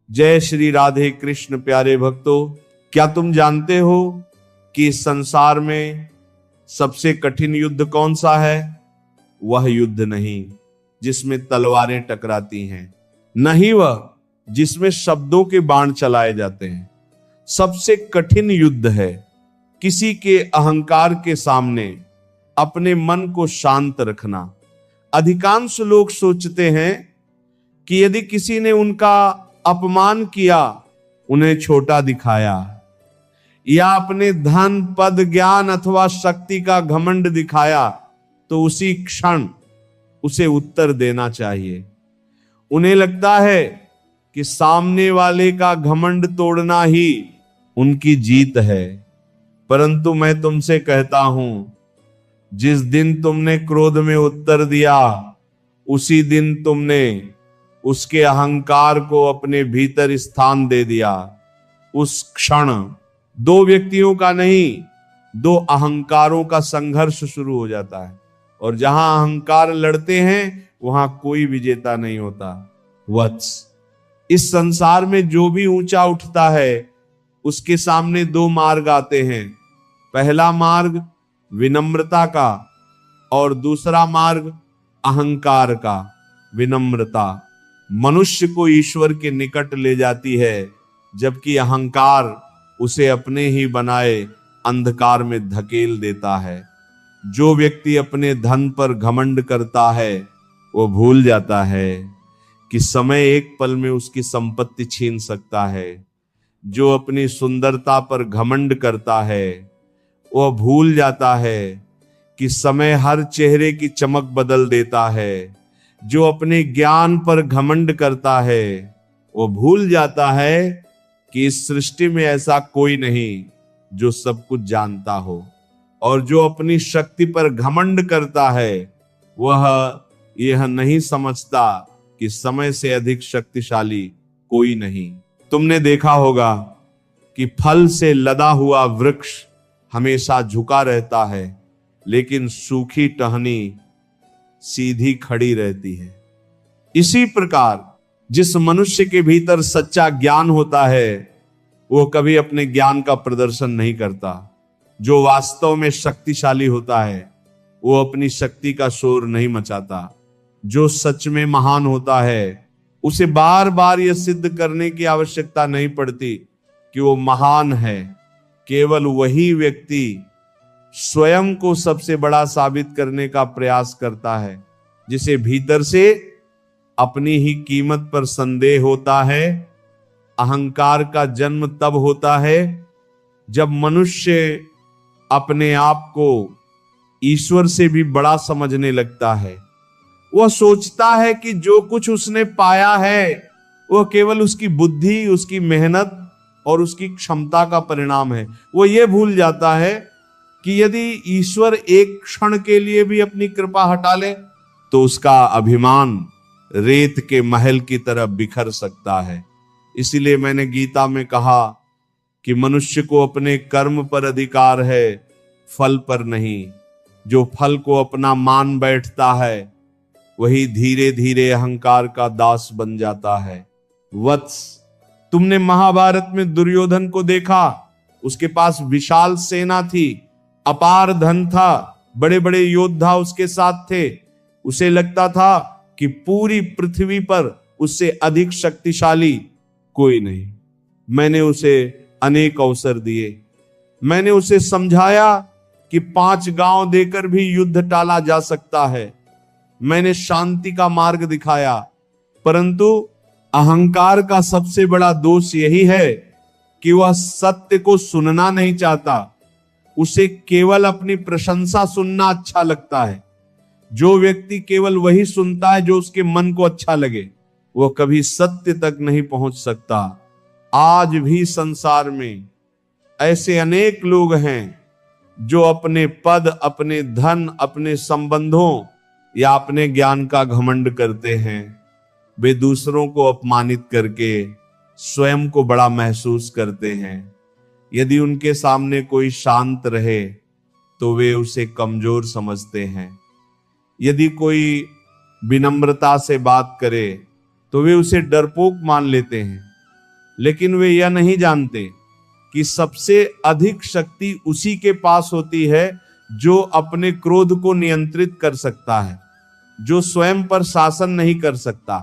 जय श्री राधे कृष्ण प्यारे भक्तों, क्या तुम जानते हो कि इस संसार में सबसे कठिन युद्ध कौन सा है? वह युद्ध नहीं जिसमें तलवारें टकराती हैं, नहीं वह जिसमें शब्दों के बाण चलाए जाते हैं। सबसे कठिन युद्ध है किसी के अहंकार के सामने अपने मन को शांत रखना। अधिकांश लोग सोचते हैं कि यदि किसी ने उनका अपमान किया, उन्हें छोटा दिखाया या अपने धन पद ज्ञान अथवा शक्ति का घमंड दिखाया, तो उसी क्षण उसे उत्तर देना चाहिए। उन्हें लगता है कि सामने वाले का घमंड तोड़ना ही उनकी जीत है। परंतु मैं तुमसे कहता हूं, जिस दिन तुमने क्रोध में उत्तर दिया, उसी दिन तुमने उसके अहंकार को अपने भीतर स्थान दे दिया। उस क्षण दो व्यक्तियों का नहीं, दो अहंकारों का संघर्ष शुरू हो जाता है, और जहां अहंकार लड़ते हैं वहां कोई विजेता नहीं होता। वत्स, इस संसार में जो भी ऊंचा उठता है उसके सामने दो मार्ग आते हैं। पहला मार्ग विनम्रता का और दूसरा मार्ग अहंकार का। विनम्रता मनुष्य को ईश्वर के निकट ले जाती है, जबकि अहंकार उसे अपने ही बनाए अंधकार में धकेल देता है। जो व्यक्ति अपने धन पर घमंड करता है, वो भूल जाता है कि समय एक पल में उसकी संपत्ति छीन सकता है। जो अपनी सुंदरता पर घमंड करता है, वह भूल जाता है कि समय हर चेहरे की चमक बदल देता है। जो अपने ज्ञान पर घमंड करता है, वो भूल जाता है कि इस सृष्टि में ऐसा कोई नहीं जो सब कुछ जानता हो। और जो अपनी शक्ति पर घमंड करता है, वह यह नहीं समझता कि समय से अधिक शक्तिशाली कोई नहीं। तुमने देखा होगा कि फल से लदा हुआ वृक्ष हमेशा झुका रहता है, लेकिन सूखी टहनी सीधी खड़ी रहती है। इसी प्रकार जिस मनुष्य के भीतर सच्चा ज्ञान होता है, वो कभी अपने ज्ञान का प्रदर्शन नहीं करता। जो वास्तव में शक्तिशाली होता है, वो अपनी शक्ति का शोर नहीं मचाता। जो सच में महान होता है, उसे बार बार यह सिद्ध करने की आवश्यकता नहीं पड़ती कि वो महान है। केवल वही व्यक्ति स्वयं को सबसे बड़ा साबित करने का प्रयास करता है, जिसे भीतर से अपनी ही कीमत पर संदेह होता है। अहंकार का जन्म तब होता है जब मनुष्य अपने आप को ईश्वर से भी बड़ा समझने लगता है। वह सोचता है कि जो कुछ उसने पाया है वह केवल उसकी बुद्धि, उसकी मेहनत और उसकी क्षमता का परिणाम है। वो ये भूल जाता है कि यदि ईश्वर एक क्षण के लिए भी अपनी कृपा हटा ले, तो उसका अभिमान रेत के महल की तरह बिखर सकता है। इसीलिए मैंने गीता में कहा कि मनुष्य को अपने कर्म पर अधिकार है, फल पर नहीं। जो फल को अपना मान बैठता है, वही धीरे धीरे अहंकार का दास बन जाता है। वत्स, तुमने महाभारत में दुर्योधन को देखा। उसके पास विशाल सेना थी, अपार धन था, बड़े बड़े योद्धा उसके साथ थे। उसे लगता था कि पूरी पृथ्वी पर उससे अधिक शक्तिशाली कोई नहीं। मैंने उसे अनेक अवसर दिए। मैंने उसे समझाया कि 5 गांव देकर भी युद्ध टाला जा सकता है। मैंने शांति का मार्ग दिखाया, परंतु अहंकार का सबसे बड़ा दोष यही है कि वह सत्य को सुनना नहीं चाहता। उसे केवल अपनी प्रशंसा सुनना अच्छा लगता है। जो व्यक्ति केवल वही सुनता है जो उसके मन को अच्छा लगे, वह कभी सत्य तक नहीं पहुंच सकता। आज भी संसार में ऐसे अनेक लोग हैं जो अपने पद, अपने धन, अपने संबंधों या अपने ज्ञान का घमंड करते हैं। वे दूसरों को अपमानित करके स्वयं को बड़ा महसूस करते हैं। यदि उनके सामने कोई शांत रहे तो वे उसे कमजोर समझते हैं। यदि कोई विनम्रता से बात करे तो वे उसे डरपोक मान लेते हैं। लेकिन वे यह नहीं जानते कि सबसे अधिक शक्ति उसी के पास होती है जो अपने क्रोध को नियंत्रित कर सकता है, जो स्वयं पर शासन नहीं कर सकता,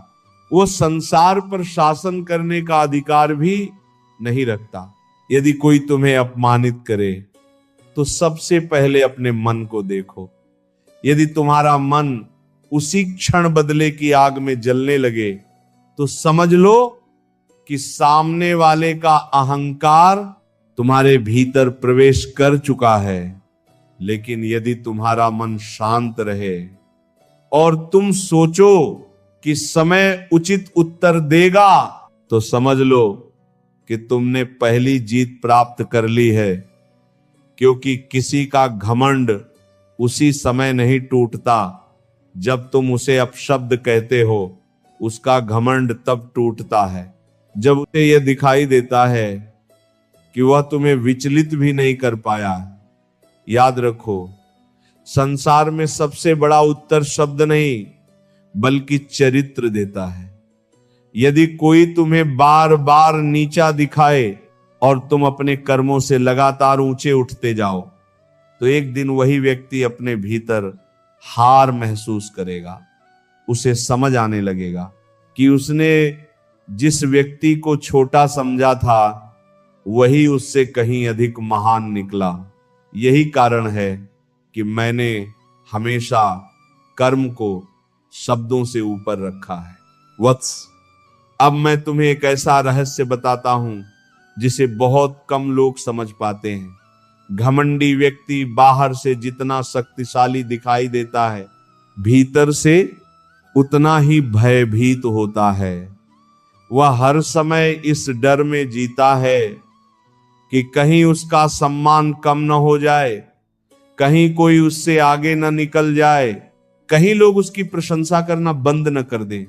वो संसार पर शासन करने का अधिकार भी नहीं रखता। यदि कोई तुम्हें अपमानित करे तो सबसे पहले अपने मन को देखो। यदि तुम्हारा मन उसी क्षण बदले की आग में जलने लगे तो समझ लो कि सामने वाले का अहंकार तुम्हारे भीतर प्रवेश कर चुका है। लेकिन यदि तुम्हारा मन शांत रहे और तुम सोचो कि समय उचित उत्तर देगा, तो समझ लो कि तुमने पहली जीत प्राप्त कर ली है। क्योंकि किसी का घमंड उसी समय नहीं टूटता जब तुम उसे अपशब्द कहते हो, उसका घमंड तब टूटता है जब उसे यह दिखाई देता है कि वह तुम्हें विचलित भी नहीं कर पाया। याद रखो, संसार में सबसे बड़ा उत्तर शब्द नहीं बल्कि चरित्र देता है। यदि कोई तुम्हें बार बार नीचा दिखाए और तुम अपने कर्मों से लगातार ऊंचे उठते जाओ, तो एक दिन वही व्यक्ति अपने भीतर हार महसूस करेगा। उसे समझ आने लगेगा कि उसने जिस व्यक्ति को छोटा समझा था वही उससे कहीं अधिक महान निकला। यही कारण है कि मैंने हमेशा कर्म को शब्दों से ऊपर रखा है। वत्स, अब मैं तुम्हें एक ऐसा रहस्य बताता हूं जिसे बहुत कम लोग समझ पाते हैं। घमंडी व्यक्ति बाहर से जितना शक्तिशाली दिखाई देता है, भीतर से उतना ही भयभीत होता है। वह हर समय इस डर में जीता है कि कहीं उसका सम्मान कम न हो जाए, कहीं कोई उससे आगे न निकल जाए, कहीं लोग उसकी प्रशंसा करना बंद न कर दें।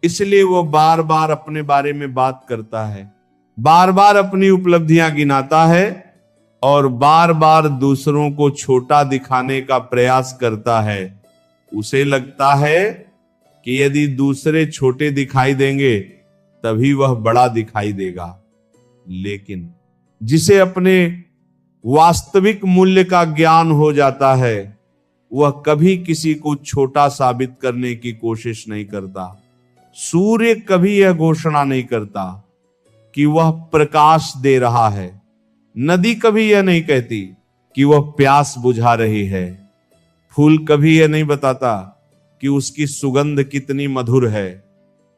इसलिए वह बार बार अपने बारे में बात करता है, बार बार अपनी उपलब्धियां गिनाता है और बार बार दूसरों को छोटा दिखाने का प्रयास करता है। उसे लगता है कि यदि दूसरे छोटे दिखाई देंगे तभी वह बड़ा दिखाई देगा। लेकिन जिसे अपने वास्तविक मूल्य का ज्ञान हो जाता है, वह कभी किसी को छोटा साबित करने की कोशिश नहीं करता। सूर्य कभी यह घोषणा नहीं करता कि वह प्रकाश दे रहा है। नदी कभी यह नहीं कहती कि वह प्यास बुझा रही है। फूल कभी यह नहीं बताता कि उसकी सुगंध कितनी मधुर है।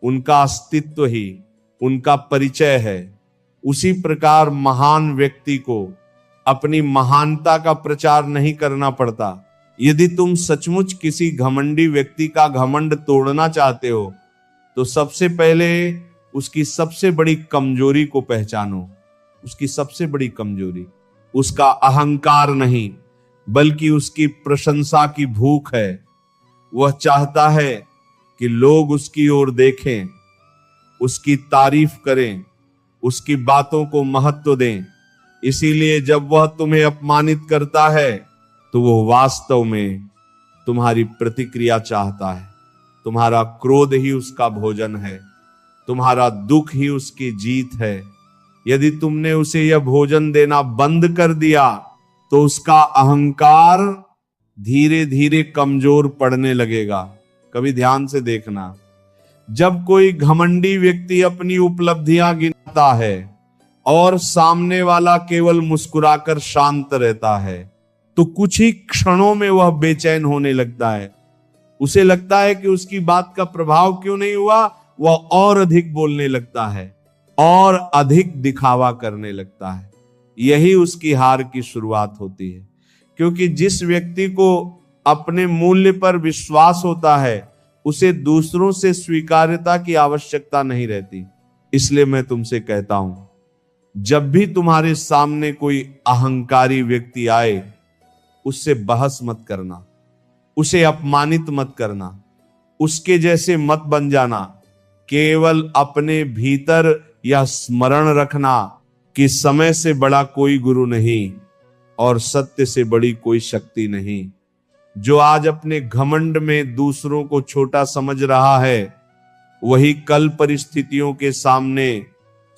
उनका अस्तित्व ही उनका परिचय है। उसी प्रकार महान व्यक्ति को अपनी महानता का प्रचार नहीं करना पड़ता। यदि तुम सचमुच किसी घमंडी व्यक्ति का घमंड तोड़ना चाहते हो तो सबसे पहले उसकी सबसे बड़ी कमजोरी को पहचानो। उसकी सबसे बड़ी कमजोरी उसका अहंकार नहीं बल्कि उसकी प्रशंसा की भूख है। वह चाहता है कि लोग उसकी ओर देखें, उसकी तारीफ करें, उसकी बातों को महत्व दें। इसीलिए जब वह तुम्हें अपमानित करता है तो वह वास्तव में तुम्हारी प्रतिक्रिया चाहता है। तुम्हारा क्रोध ही उसका भोजन है, तुम्हारा दुख ही उसकी जीत है। यदि तुमने उसे यह भोजन देना बंद कर दिया तो उसका अहंकार धीरे धीरे कमजोर पड़ने लगेगा। कभी ध्यान से देखना, जब कोई घमंडी व्यक्ति अपनी उपलब्धियां गिनाता है और सामने वाला केवल मुस्कुराकर शांत रहता है तो कुछ ही क्षणों में वह बेचैन होने लगता है। उसे लगता है कि उसकी बात का प्रभाव क्यों नहीं हुआ। वह और अधिक बोलने लगता है और अधिक दिखावा करने लगता है। यही उसकी हार की शुरुआत होती है, क्योंकि जिस व्यक्ति को अपने मूल्य पर विश्वास होता है उसे दूसरों से स्वीकार्यता की आवश्यकता नहीं रहती। इसलिए मैं तुमसे कहता हूं, जब भी तुम्हारे सामने कोई अहंकारी व्यक्ति आए उससे बहस मत करना, उसे अपमानित मत करना, उसके जैसे मत बन जाना। केवल अपने भीतर यह स्मरण रखना कि समय से बड़ा कोई गुरु नहीं और सत्य से बड़ी कोई शक्ति नहीं। जो आज अपने घमंड में दूसरों को छोटा समझ रहा है वही कल परिस्थितियों के सामने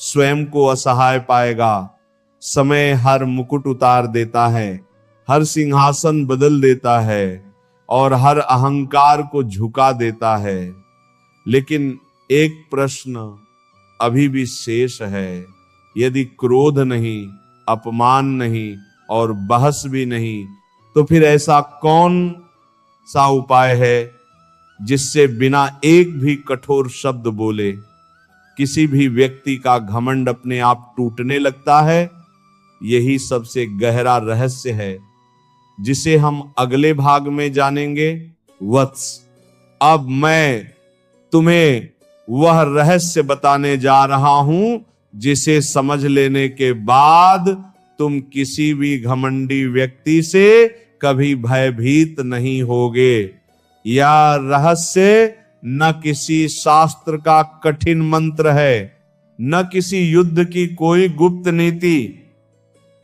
स्वयं को असहाय पाएगा। समय हर मुकुट उतार देता है, हर सिंहासन बदल देता है और हर अहंकार को झुका देता है। लेकिन एक प्रश्न अभी भी शेष है, यदि क्रोध नहीं, अपमान नहीं और बहस भी नहीं, तो फिर ऐसा कौन सा उपाय है जिससे बिना एक भी कठोर शब्द बोले किसी भी व्यक्ति का घमंड अपने आप टूटने लगता है? यही सबसे गहरा रहस्य है जिसे हम अगले भाग में जानेंगे। वत्स, अब मैं तुम्हें वह रहस्य बताने जा रहा हूं जिसे समझ लेने के बाद तुम किसी भी घमंडी व्यक्ति से कभी भयभीत नहीं होगे। यह रहस्य न किसी शास्त्र का कठिन मंत्र है, न किसी युद्ध की कोई गुप्त नीति।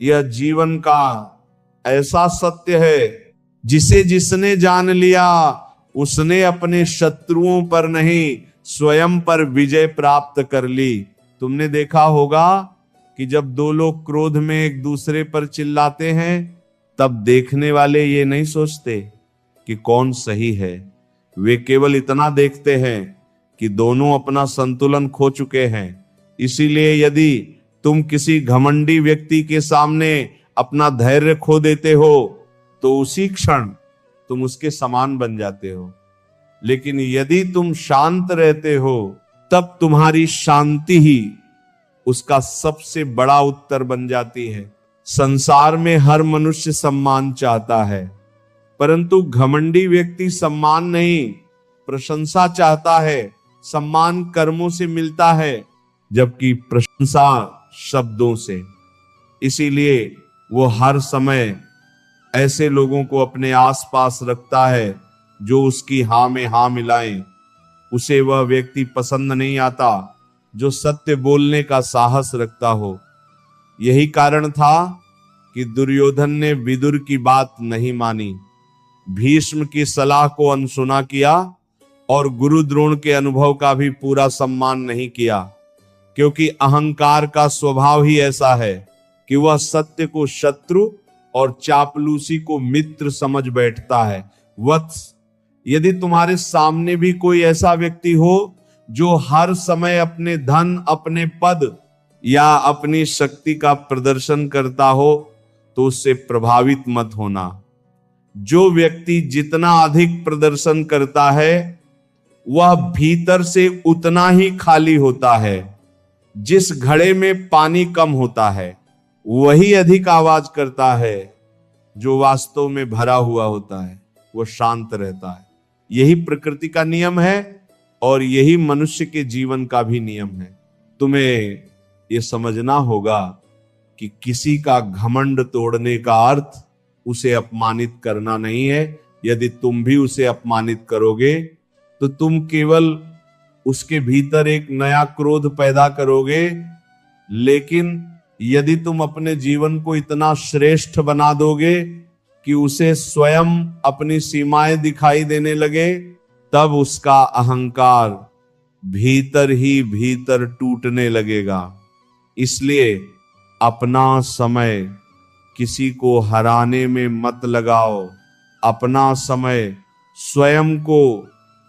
यह जीवन का ऐसा सत्य है जिसे जिसने जान लिया उसने अपने शत्रुओं पर नहीं, स्वयं पर विजय प्राप्त कर ली। तुमने देखा होगा कि जब दो लोग क्रोध में एक दूसरे पर चिल्लाते हैं, तब देखने वाले ये नहीं सोचते कि कौन सही है। वे केवल इतना देखते हैं कि दोनों अपना संतुलन खो चुके हैं। इसीलिए यदि तुम किसी घमंडी व्यक्ति के सामने अपना धैर्य खो देते हो तो उसी क्षण तुम उसके समान बन जाते हो। लेकिन यदि तुम शांत रहते हो तब तुम्हारी शांति ही उसका सबसे बड़ा उत्तर बन जाती है। संसार में हर मनुष्य सम्मान चाहता है, परंतु घमंडी व्यक्ति सम्मान नहीं, प्रशंसा चाहता है। सम्मान कर्मों से मिलता है, जबकि प्रशंसा शब्दों से। इसीलिए वो हर समय ऐसे लोगों को अपने आसपास रखता है जो उसकी हाँ में हाँ मिलाएं। उसे वह व्यक्ति पसंद नहीं आता जो सत्य बोलने का साहस रखता हो। यही कारण था कि दुर्योधन ने विदुर की बात नहीं मानी, भीष्म की सलाह को अनसुना किया और गुरु द्रोण के अनुभव का भी पूरा सम्मान नहीं किया, क्योंकि अहंकार का स्वभाव ही ऐसा है कि वह सत्य को शत्रु और चापलूसी को मित्र समझ बैठता है। वत्स, यदि तुम्हारे सामने भी कोई ऐसा व्यक्ति हो जो हर समय अपने धन, अपने पद या अपनी शक्ति का प्रदर्शन करता हो, तो उससे प्रभावित मत होना। जो व्यक्ति जितना अधिक प्रदर्शन करता है वह भीतर से उतना ही खाली होता है। जिस घड़े में पानी कम होता है वही अधिक आवाज करता है, जो वास्तव में भरा हुआ होता है वह शांत रहता है। यही प्रकृति का नियम है और यही मनुष्य के जीवन का भी नियम है। तुम्हें यह समझना होगा कि किसी का घमंड तोड़ने का अर्थ उसे अपमानित करना नहीं है। यदि तुम भी उसे अपमानित करोगे तो तुम केवल उसके भीतर एक नया क्रोध पैदा करोगे। लेकिन यदि तुम अपने जीवन को इतना श्रेष्ठ बना दोगे कि उसे स्वयं अपनी सीमाएं दिखाई देने लगे, तब उसका अहंकार भीतर ही भीतर टूटने लगेगा। इसलिए अपना समय किसी को हराने में मत लगाओ। अपना समय स्वयं को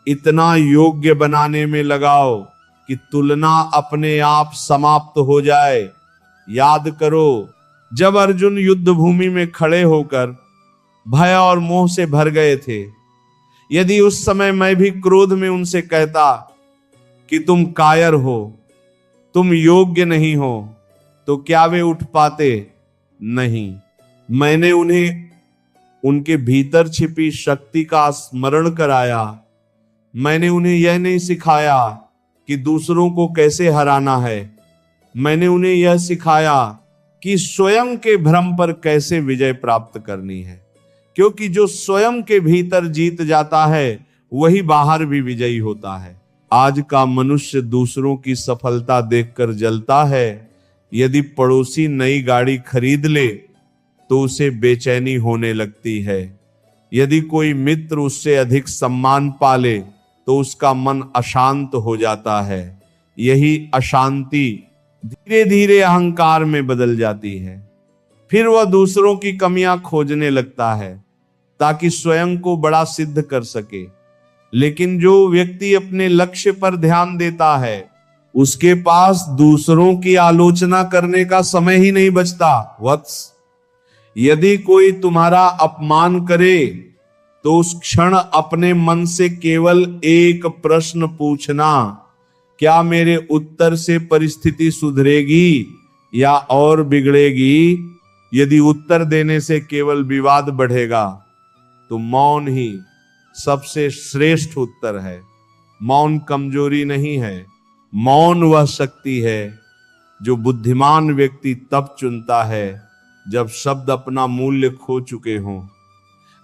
इतना योग्य बनाने में लगाओ कि तुलना अपने आप समाप्त हो जाए। याद करो, जब अर्जुन युद्ध भूमि में खड़े होकर भय और मोह से भर गए थे, यदि उस समय मैं भी क्रोध में उनसे कहता कि तुम कायर हो, तुम योग्य नहीं हो, तो क्या वे उठ पाते? नहीं। मैंने उन्हें उनके भीतर छिपी शक्ति का स्मरण कराया। मैंने उन्हें यह नहीं सिखाया कि दूसरों को कैसे हराना है। मैंने उन्हें यह सिखाया कि स्वयं के भ्रम पर कैसे विजय प्राप्त करनी है, क्योंकि जो स्वयं के भीतर जीत जाता है वही बाहर भी विजयी होता है। आज का मनुष्य दूसरों की सफलता देखकर जलता है। यदि पड़ोसी नई गाड़ी खरीद ले तो उसे बेचैनी होने लगती है। यदि कोई मित्र उससे अधिक सम्मान पाले तो उसका मन अशांत हो जाता है। यही अशांति धीरे धीरे अहंकार में बदल जाती है। फिर वह दूसरों की कमियां खोजने लगता है ताकि स्वयं को बड़ा सिद्ध कर सके। लेकिन जो व्यक्ति अपने लक्ष्य पर ध्यान देता है, उसके पास दूसरों की आलोचना करने का समय ही नहीं बचता। वत्स, यदि कोई तुम्हारा अपमान करे तो उस क्षण अपने मन से केवल एक प्रश्न पूछना, क्या मेरे उत्तर से परिस्थिति सुधरेगी या और बिगड़ेगी? यदि उत्तर देने से केवल विवाद बढ़ेगा तो मौन ही सबसे श्रेष्ठ उत्तर है। मौन कमजोरी नहीं है, मौन वह शक्ति है जो बुद्धिमान व्यक्ति तब चुनता है जब शब्द अपना मूल्य खो चुके हों।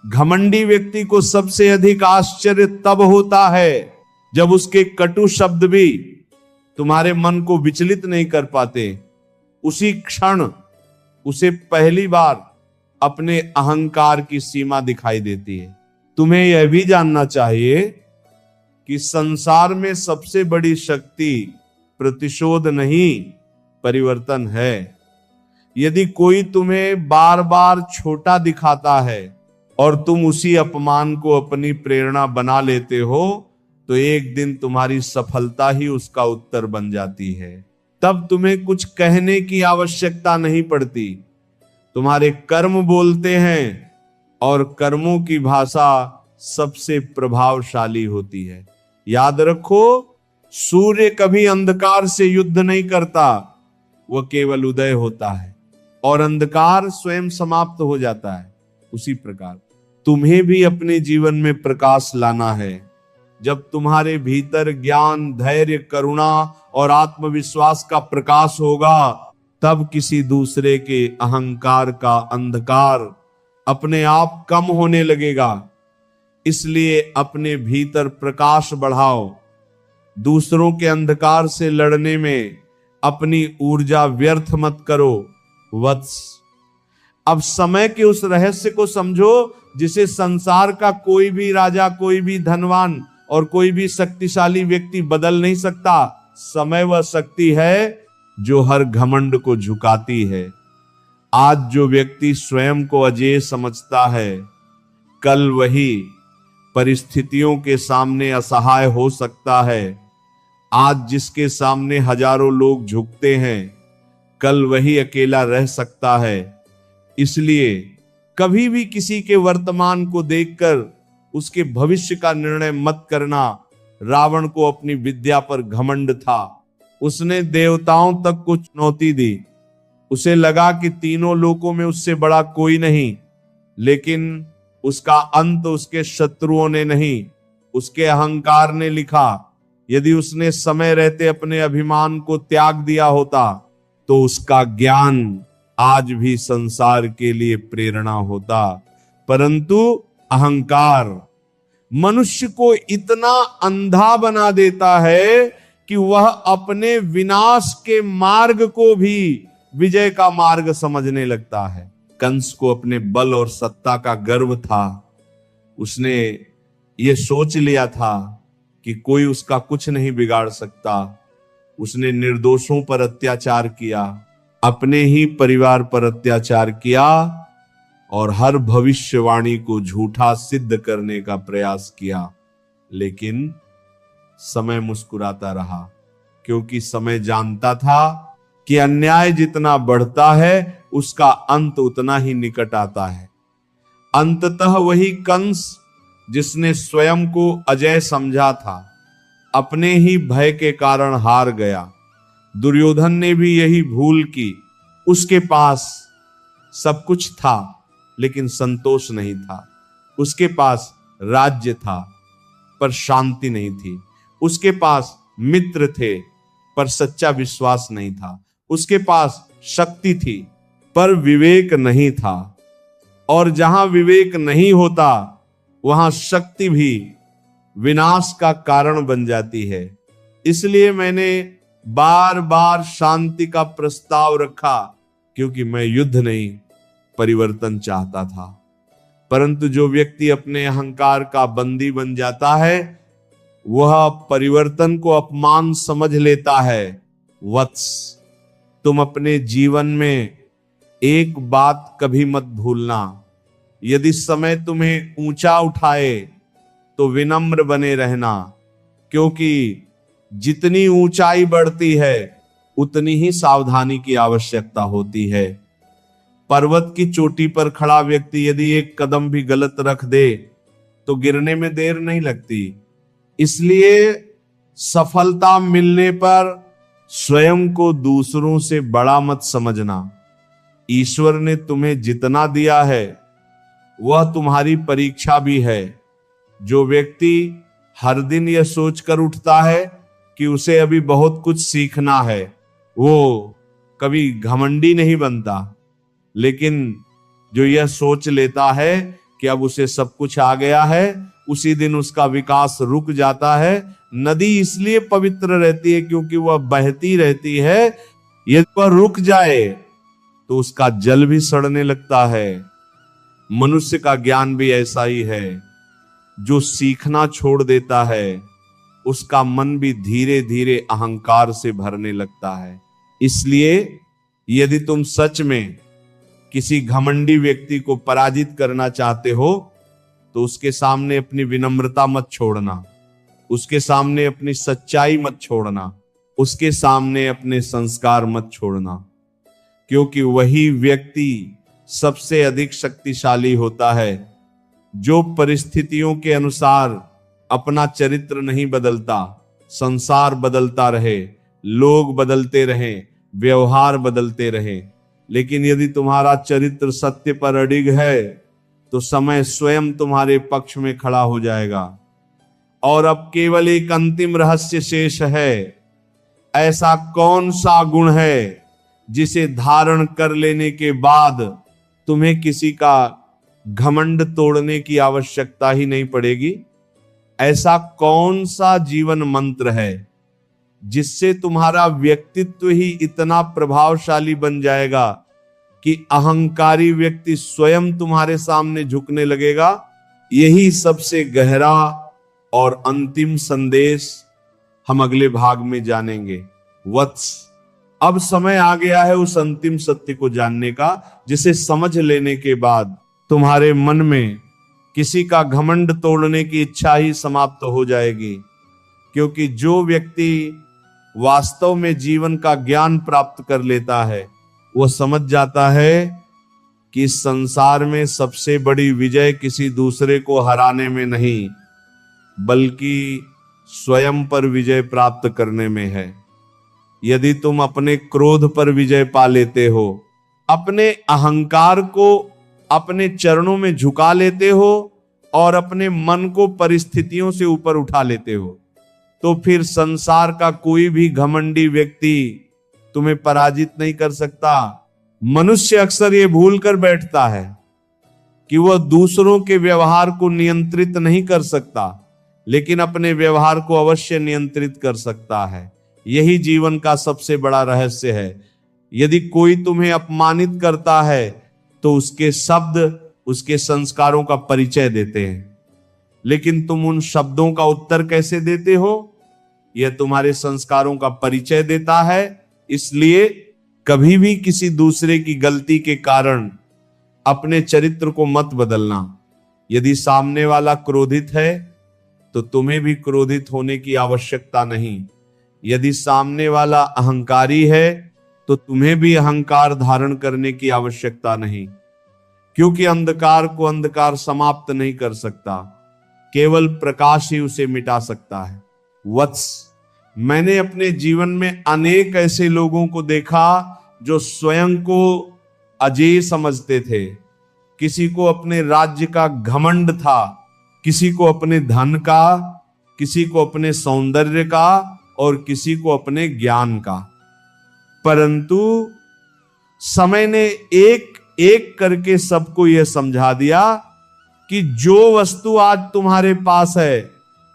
घमंडी व्यक्ति को सबसे अधिक आश्चर्य तब होता है जब उसके कटु शब्द भी तुम्हारे मन को विचलित नहीं कर पाते। उसी क्षण उसे पहली बार अपने अहंकार की सीमा दिखाई देती है। तुम्हें यह भी जानना चाहिए कि संसार में सबसे बड़ी शक्ति प्रतिशोध नहीं, परिवर्तन है। यदि कोई तुम्हें बार बार छोटा दिखाता है और तुम उसी अपमान को अपनी प्रेरणा बना लेते हो, तो एक दिन तुम्हारी सफलता ही उसका उत्तर बन जाती है। तब तुम्हें कुछ कहने की आवश्यकता नहीं पड़ती। तुम्हारे कर्म बोलते हैं और कर्मों की भाषा सबसे प्रभावशाली होती है। याद रखो, सूर्य कभी अंधकार से युद्ध नहीं करता, वह केवल उदय होता है और अंधकार स्वयं समाप्त हो जाता है। उसी प्रकार तुम्हें भी अपने जीवन में प्रकाश लाना है। जब तुम्हारे भीतर ज्ञान, धैर्य, करुणा और आत्मविश्वास का प्रकाश होगा, तब किसी दूसरे के अहंकार का अंधकार अपने आप कम होने लगेगा। इसलिए अपने भीतर प्रकाश बढ़ाओ। दूसरों के अंधकार से लड़ने में अपनी ऊर्जा व्यर्थ मत करो। वत्स, अब समय के उस रहस्य को समझो जिसे संसार का कोई भी राजा, कोई भी धनवान और कोई भी शक्तिशाली व्यक्ति बदल नहीं सकता। समय वह शक्ति है जो हर घमंड को झुकाती है। आज जो व्यक्ति स्वयं को अजेय समझता है, कल वही परिस्थितियों के सामने असहाय हो सकता है। आज जिसके सामने हजारों लोग झुकते हैं, कल वही अकेला रह सकता है। इसलिए कभी भी किसी के वर्तमान को देखकर उसके भविष्य का निर्णय मत करना। रावण को अपनी विद्या पर घमंड था। उसने देवताओं तक को चुनौती दी। उसे लगा कि तीनों लोकों में उससे बड़ा कोई नहीं, लेकिन उसका अंत उसके शत्रुओं ने नहीं, उसके अहंकार ने लिखा। यदि उसने समय रहते अपने अभिमान को त्याग दिया होता तो उसका ज्ञान आज भी संसार के लिए प्रेरणा होता। परंतु अहंकार मनुष्य को इतना अंधा बना देता है कि वह अपने विनाश के मार्ग को भी विजय का मार्ग समझने लगता है। कंस को अपने बल और सत्ता का गर्व था। उसने ये सोच लिया था कि कोई उसका कुछ नहीं बिगाड़ सकता। उसने निर्दोषों पर अत्याचार किया, अपने ही परिवार पर अत्याचार किया और हर भविष्यवाणी को झूठा सिद्ध करने का प्रयास किया। लेकिन समय मुस्कुराता रहा, क्योंकि समय जानता था कि अन्याय जितना बढ़ता है उसका अंत उतना ही निकट आता है। अंततः वही कंस जिसने स्वयं को अजय समझा था, अपने ही भय के कारण हार गया। दुर्योधन ने भी यही भूल की। उसके पास सब कुछ था लेकिन संतोष नहीं था। उसके पास राज्य था पर शांति नहीं थी। उसके पास मित्र थे पर सच्चा विश्वास नहीं था। उसके पास शक्ति थी पर विवेक नहीं था। और जहां विवेक नहीं होता वहां शक्ति भी विनाश का कारण बन जाती है। इसलिए मैंने बार बार शांति का प्रस्ताव रखा, क्योंकि मैं युद्ध नहीं परिवर्तन चाहता था। परंतु जो व्यक्ति अपने अहंकार का बंदी बन जाता है वह परिवर्तन को अपमान समझ लेता है। वत्स, तुम अपने जीवन में एक बात कभी मत भूलना, यदि समय तुम्हें ऊंचा उठाए तो विनम्र बने रहना, क्योंकि जितनी ऊंचाई बढ़ती है उतनी ही सावधानी की आवश्यकता होती है। पर्वत की चोटी पर खड़ा व्यक्ति यदि एक कदम भी गलत रख दे तो गिरने में देर नहीं लगती। इसलिए सफलता मिलने पर स्वयं को दूसरों से बड़ा मत समझना। ईश्वर ने तुम्हें जितना दिया है वह तुम्हारी परीक्षा भी है। जो व्यक्ति हर दिन यह सोचकर उठता है कि उसे अभी बहुत कुछ सीखना है, वो कभी घमंडी नहीं बनता। लेकिन जो यह सोच लेता है कि अब उसे सब कुछ आ गया है, उसी दिन उसका विकास रुक जाता है। नदी इसलिए पवित्र रहती है क्योंकि वह बहती रहती है। यदि वह रुक जाए तो उसका जल भी सड़ने लगता है। मनुष्य का ज्ञान भी ऐसा ही है। जो सीखना छोड़ देता है उसका मन भी धीरे धीरे अहंकार से भरने लगता है। इसलिए यदि तुम सच में किसी घमंडी व्यक्ति को पराजित करना चाहते हो तो उसके सामने अपनी विनम्रता मत छोड़ना, उसके सामने अपनी सच्चाई मत छोड़ना, उसके सामने अपने संस्कार मत छोड़ना, क्योंकि वही व्यक्ति सबसे अधिक शक्तिशाली होता है जो परिस्थितियों के अनुसार अपना चरित्र नहीं बदलता। संसार बदलता रहे, लोग बदलते रहें, व्यवहार बदलते रहे, लेकिन यदि तुम्हारा चरित्र सत्य पर अडिग है तो समय स्वयं तुम्हारे पक्ष में खड़ा हो जाएगा। और अब केवल एक अंतिम रहस्य शेष है। ऐसा कौन सा गुण है जिसे धारण कर लेने के बाद तुम्हें किसी का घमंड तोड़ने की आवश्यकता ही नहीं पड़ेगी? ऐसा कौन सा जीवन मंत्र है जिससे तुम्हारा व्यक्तित्व ही इतना प्रभावशाली बन जाएगा कि अहंकारी व्यक्ति स्वयं तुम्हारे सामने झुकने लगेगा? यही सबसे गहरा और अंतिम संदेश हम अगले भाग में जानेंगे। वत्स, अब समय आ गया है उस अंतिम सत्य को जानने का, जिसे समझ लेने के बाद तुम्हारे मन में किसी का घमंड तोड़ने की इच्छा ही समाप्त हो जाएगी। क्योंकि जो व्यक्ति वास्तव में जीवन का ज्ञान प्राप्त कर लेता है वह समझ जाता है कि इस संसार में सबसे बड़ी विजय किसी दूसरे को हराने में नहीं, बल्कि स्वयं पर विजय प्राप्त करने में है। यदि तुम अपने क्रोध पर विजय पा लेते हो, अपने अहंकार को अपने चरणों में झुका लेते हो और अपने मन को परिस्थितियों से ऊपर उठा लेते हो, तो फिर संसार का कोई भी घमंडी व्यक्ति तुम्हें पराजित नहीं कर सकता। मनुष्य अक्सर ये भूल कर बैठता है कि वह दूसरों के व्यवहार को नियंत्रित नहीं कर सकता, लेकिन अपने व्यवहार को अवश्य नियंत्रित कर सकता है। यही जीवन का सबसे बड़ा रहस्य है। यदि कोई तुम्हें अपमानित करता है तो उसके शब्द उसके संस्कारों का परिचय देते हैं, लेकिन तुम उन शब्दों का उत्तर कैसे देते हो यह तुम्हारे संस्कारों का परिचय देता है। इसलिए कभी भी किसी दूसरे की गलती के कारण अपने चरित्र को मत बदलना। यदि सामने वाला क्रोधित है तो तुम्हें भी क्रोधित होने की आवश्यकता नहीं। यदि सामने वाला अहंकारी है तो तुम्हें भी अहंकार धारण करने की आवश्यकता नहीं, क्योंकि अंधकार को अंधकार समाप्त नहीं कर सकता, केवल प्रकाश ही उसे मिटा सकता है। वत्स, मैंने अपने जीवन में अनेक ऐसे लोगों को देखा जो स्वयं को अजेय समझते थे। किसी को अपने राज्य का घमंड था, किसी को अपने धन का, किसी को अपने सौंदर्य का और किसी को अपने ज्ञान का। परंतु समय ने एक एक करके सबको यह समझा दिया कि जो वस्तु आज तुम्हारे पास है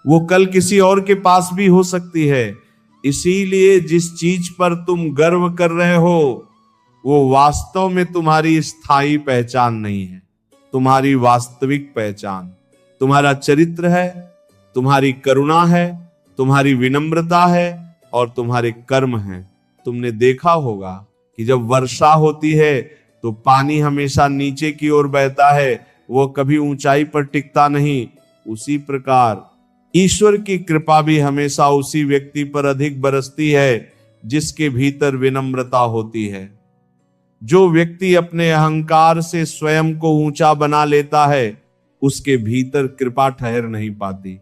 वो कल किसी और के पास भी हो सकती है। इसीलिए जिस चीज पर तुम गर्व कर रहे हो वो वास्तव में तुम्हारी स्थायी पहचान नहीं है। तुम्हारी वास्तविक पहचान तुम्हारा चरित्र है, तुम्हारी करुणा है, तुम्हारी विनम्रता है और तुम्हारे कर्म हैं। तुमने देखा होगा कि जब वर्षा होती है तो पानी हमेशा नीचे की ओर बहता है, वो कभी ऊंचाई पर टिकता नहीं। उसी प्रकार ईश्वर की कृपा भी हमेशा उसी व्यक्ति पर अधिक बरसती है जिसके भीतर विनम्रता होती है। जो व्यक्ति अपने अहंकार से स्वयं को ऊंचा बना लेता है, उसके भीतर कृपा ठहर नहीं पाती।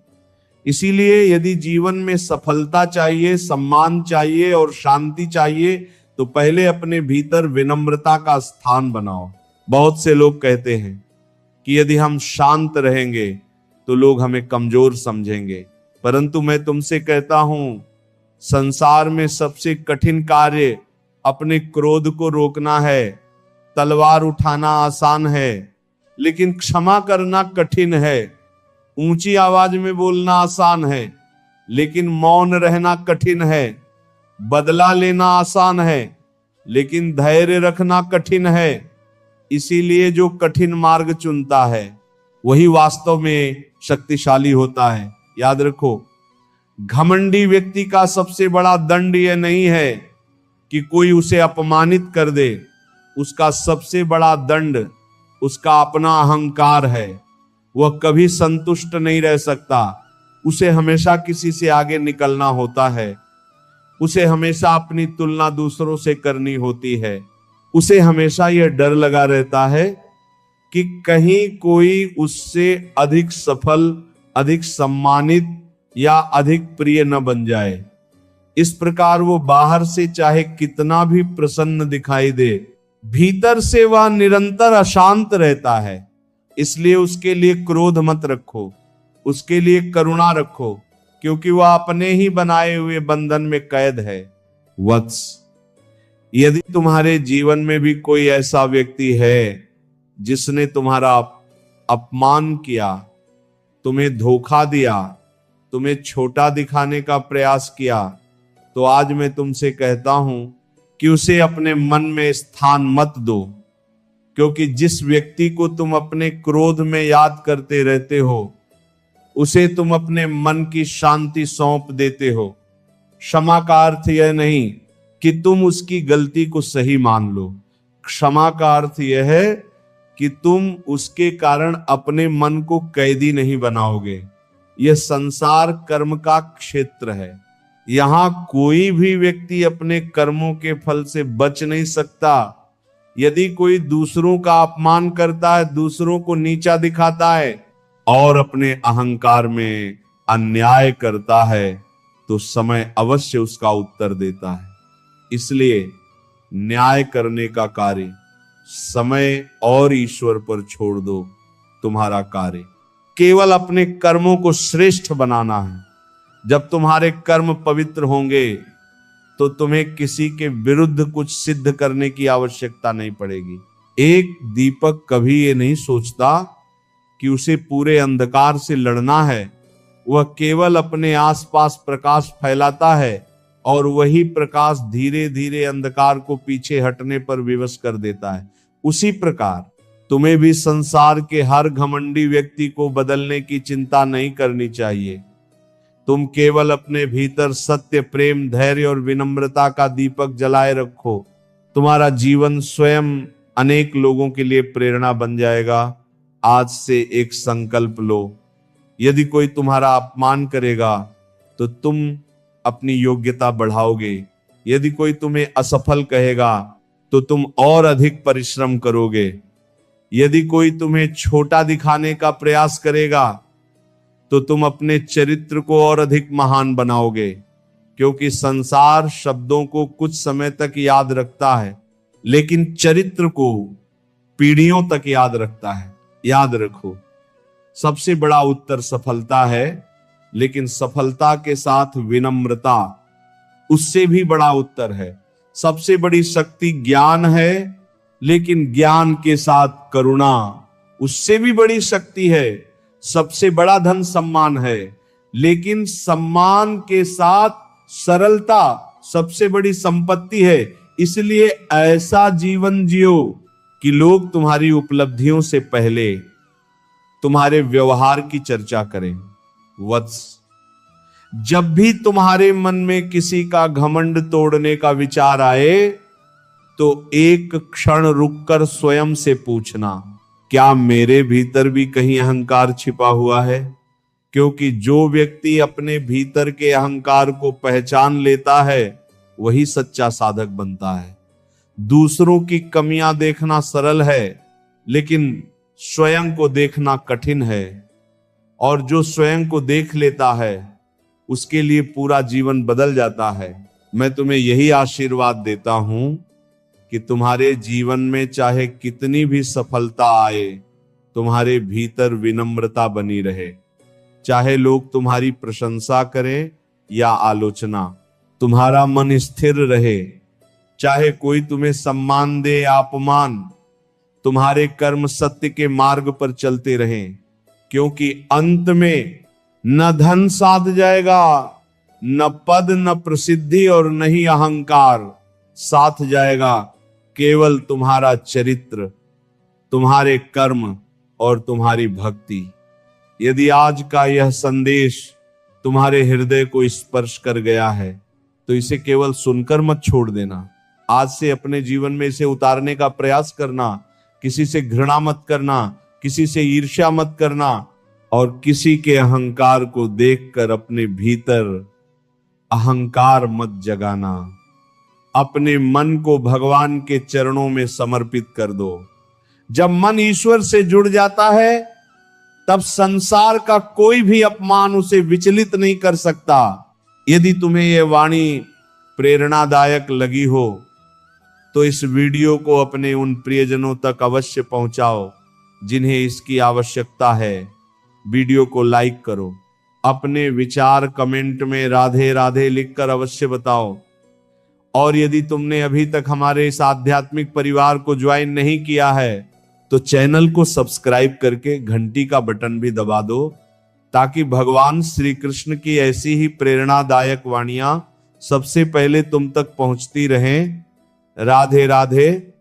इसीलिए यदि जीवन में सफलता चाहिए, सम्मान चाहिए और शांति चाहिए, तो पहले अपने भीतर विनम्रता का स्थान बनाओ। बहुत से लोग कहते हैं कि यदि हम शांत रहेंगे तो लोग हमें कमजोर समझेंगे, परंतु मैं तुमसे कहता हूं, संसार में सबसे कठिन कार्य अपने क्रोध को रोकना है। तलवार उठाना आसान है, लेकिन क्षमा करना कठिन है। ऊंची आवाज में बोलना आसान है, लेकिन मौन रहना कठिन है। बदला लेना आसान है, लेकिन धैर्य रखना कठिन है। इसीलिए जो कठिन मार्ग चुनता है वही वास्तव में शक्तिशाली होता है। याद रखो, घमंडी व्यक्ति का सबसे बड़ा दंड यह नहीं है कि कोई उसे अपमानित कर दे, उसका सबसे बड़ा दंड उसका अपना अहंकार है। वह कभी संतुष्ट नहीं रह सकता, उसे हमेशा किसी से आगे निकलना होता है। उसे हमेशा अपनी तुलना दूसरों से करनी होती है। उसे हमेशा यह डर लगा रहता है कि कहीं कोई उससे अधिक सफल, अधिक सम्मानित या अधिक प्रिय न बन जाए। इस प्रकार वो बाहर से चाहे कितना भी प्रसन्न दिखाई दे, भीतर से वह निरंतर अशांत रहता है। इसलिए उसके लिए क्रोध मत रखो, उसके लिए करुणा रखो, क्योंकि वह अपने ही बनाए हुए बंधन में कैद है। वत्स, यदि तुम्हारे जीवन में भी कोई ऐसा व्यक्ति है जिसने तुम्हारा अपमान किया, तुम्हें धोखा दिया, तुम्हें छोटा दिखाने का प्रयास किया, तो आज मैं तुमसे कहता हूं कि उसे अपने मन में स्थान मत दो। क्योंकि जिस व्यक्ति को तुम अपने क्रोध में याद करते रहते हो, उसे तुम अपने मन की शांति सौंप देते हो। क्षमा का अर्थ यह नहीं कि तुम उसकी गलती को सही मान लो। क्षमा का अर्थ यह है कि तुम उसके कारण अपने मन को कैदी नहीं बनाओगे। यह संसार कर्म का क्षेत्र है। यहां कोई भी व्यक्ति अपने कर्मों के फल से बच नहीं सकता। यदि कोई दूसरों का अपमान करता है, दूसरों को नीचा दिखाता है और अपने अहंकार में अन्याय करता है, तो समय अवश्य उसका उत्तर देता है। इसलिए न्याय करने का कार्य समय और ईश्वर पर छोड़ दो। तुम्हारा कार्य केवल अपने कर्मों को श्रेष्ठ बनाना है। जब तुम्हारे कर्म पवित्र होंगे तो तुम्हें किसी के विरुद्ध कुछ सिद्ध करने की आवश्यकता नहीं पड़ेगी। एक दीपक कभी ये नहीं सोचता कि उसे पूरे अंधकार से लड़ना है। वह केवल अपने आसपास प्रकाश फैलाता है और वही प्रकाश धीरे धीरे अंधकार को पीछे हटने पर विवश कर देता है। उसी प्रकार तुम्हें भी संसार के हर घमंडी व्यक्ति को बदलने की चिंता नहीं करनी चाहिए। तुम केवल अपने भीतर सत्य, प्रेम, धैर्य और विनम्रता का दीपक जलाए रखो। तुम्हारा जीवन स्वयं अनेक लोगों के लिए प्रेरणा बन जाएगा। आज से एक संकल्प लो, यदि कोई तुम्हारा अपमान करेगा तो तुम अपनी योग्यता बढ़ाओगे। यदि कोई तुम्हें असफल कहेगा तो तुम और अधिक परिश्रम करोगे। यदि कोई तुम्हें छोटा दिखाने का प्रयास करेगा तो तुम अपने चरित्र को और अधिक महान बनाओगे। क्योंकि संसार शब्दों को कुछ समय तक याद रखता है, लेकिन चरित्र को पीढ़ियों तक याद रखता है। याद रखो, सबसे बड़ा उत्तर सफलता है, लेकिन सफलता के साथ विनम्रता उससे भी बड़ा उत्तर है। सबसे बड़ी शक्ति ज्ञान है, लेकिन ज्ञान के साथ करुणा उससे भी बड़ी शक्ति है। सबसे बड़ा धन सम्मान है, लेकिन सम्मान के साथ सरलता सबसे बड़ी संपत्ति है। इसलिए ऐसा जीवन जियो कि लोग तुम्हारी उपलब्धियों से पहले तुम्हारे व्यवहार की चर्चा करें। वत्स, जब भी तुम्हारे मन में किसी का घमंड तोड़ने का विचार आए तो एक क्षण रुककर स्वयं से पूछना, क्या मेरे भीतर भी कहीं अहंकार छिपा हुआ है? क्योंकि जो व्यक्ति अपने भीतर के अहंकार को पहचान लेता है वही सच्चा साधक बनता है। दूसरों की कमियां देखना सरल है, लेकिन स्वयं को देखना कठिन है। और जो स्वयं को देख लेता है उसके लिए पूरा जीवन बदल जाता है। मैं तुम्हें यही आशीर्वाद देता हूं कि तुम्हारे जीवन में चाहे कितनी भी सफलता आए, तुम्हारे भीतर विनम्रता बनी रहे। चाहे लोग तुम्हारी प्रशंसा करें या आलोचना, तुम्हारा मन स्थिर रहे। चाहे कोई तुम्हें सम्मान दे या अपमान, तुम्हारे कर्म सत्य के मार्ग पर चलते रहें। क्योंकि अंत में न धन साध जाएगा, न पद, न प्रसिद्धि और न ही अहंकार साथ जाएगा। केवल तुम्हारा चरित्र, तुम्हारे कर्म और तुम्हारी भक्ति। यदि आज का यह संदेश तुम्हारे हृदय को स्पर्श कर गया है तो इसे केवल सुनकर मत छोड़ देना। आज से अपने जीवन में इसे उतारने का प्रयास करना। किसी से घृणा मत करना, किसी से ईर्ष्या मत करना और किसी के अहंकार को देखकर अपने भीतर अहंकार मत जगाना। अपने मन को भगवान के चरणों में समर्पित कर दो। जब मन ईश्वर से जुड़ जाता है तब संसार का कोई भी अपमान उसे विचलित नहीं कर सकता। यदि तुम्हें यह वाणी प्रेरणादायक लगी हो तो इस वीडियो को अपने उन प्रियजनों तक अवश्य पहुंचाओ जिन्हें इसकी आवश्यकता है। वीडियो को लाइक करो। अपने विचार कमेंट में राधे राधे लिखकर अवश्य बताओ। और यदि तुमने अभी तक हमारे इस आध्यात्मिक परिवार को ज्वाइन नहीं किया है तो चैनल को सब्सक्राइब करके घंटी का बटन भी दबा दो, ताकि भगवान श्री कृष्ण की ऐसी ही प्रेरणादायक वाणियां सबसे पहले तुम तक पहुंचती रहें। राधे राधे।